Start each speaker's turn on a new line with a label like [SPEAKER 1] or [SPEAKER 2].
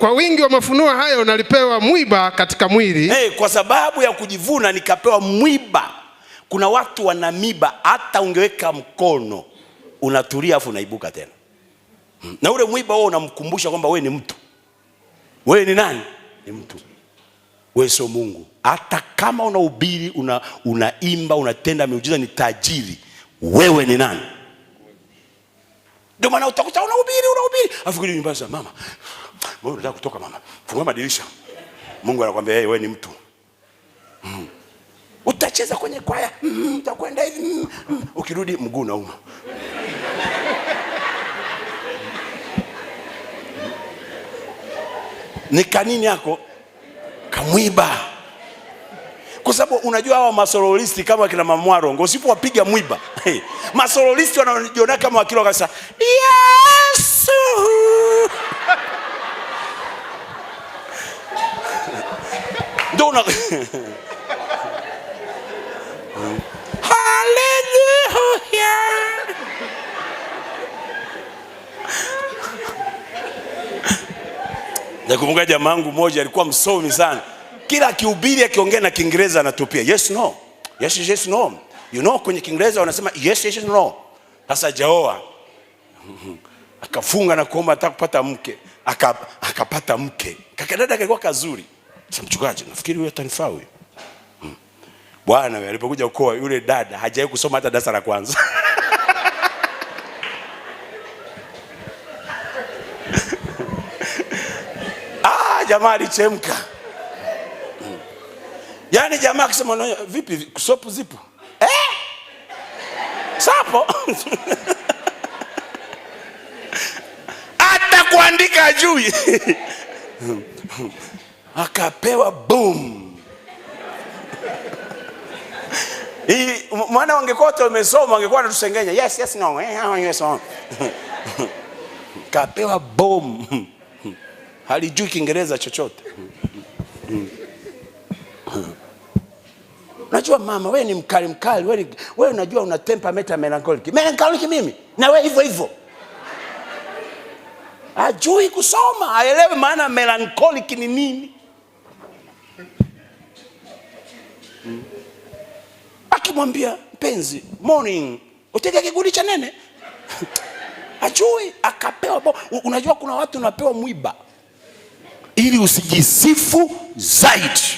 [SPEAKER 1] kwa wingi wa mafunuo hayo nalipewa mwiba katika mwili.
[SPEAKER 2] Kwa sababu ya kujivuna nikapewa mwiba. Kuna watu wana miba, hata ungeweka mkono unatulia afu unaibuka tena. Na ule mwiba wao unamkumbusha kwamba wewe ni mtu. Wewe ni nani? Ni mtu. Wewe sio Mungu. Hata kama unahubiri, unaimba, unatenda miujiza, ni tajiri, wewe ni nani? Ndio maana utakuta unahubiri. Afikiri nyumbani sasa, mama, wewe unataka kutoka mama, fungua madirisha. Mungu anakuambia wewe ni mtu. Utacheza kwenye kwaya, utakwenda hivi, ukirudi mguu unauma. Ni kanini yako kamwiba. Kwa sababu unajua hawa masololisti kama kina Mamwarongo, usipowapiga mwiba, masololisti wanajiona kama wakilo kabisa. Yesu. Ndio una Hallelujah. Nakumbuka jamaa wangu mmoja alikuwa msomi sana. Kila akihubiri akiongea na Kiingereza anatupia yes no. Yes no. You know kwenye Kiingereza wanasema yes no. Sasa jaoa. Akafunga na kuomba ataka kupata mke. Akapata mke. Kakadada kalikuwa kazuri. Sasa mchungaji, nafikiri huyu atanifaa huyu. Bwana wewe alipokuja ukoa yule dada hajawahi kusoma hata darasa la kwanza. Jamaa alichemka. Yaani jamaa akisema vipi sopu zipo? Sapo. Hata kuandika juu. Akapewa boom. Mwana wangekota umesoma angekuwa anatusengenya. Yes no. Yes no. Kapewa boom. Halijui Kiingereza chochote. Unajua mama, wewe ni mkali, wewe unajua una temperament melancholic. Melancholic mimi? Na wewe hivyo. Hajui kusoma, haelewi maana melancholic ni nini. Akimwambia mpenzi, morning, utega kiguli cha nene. Hajui, akapewa. Unajua kuna watu unapewa mwiba ili usijisifu zaidi.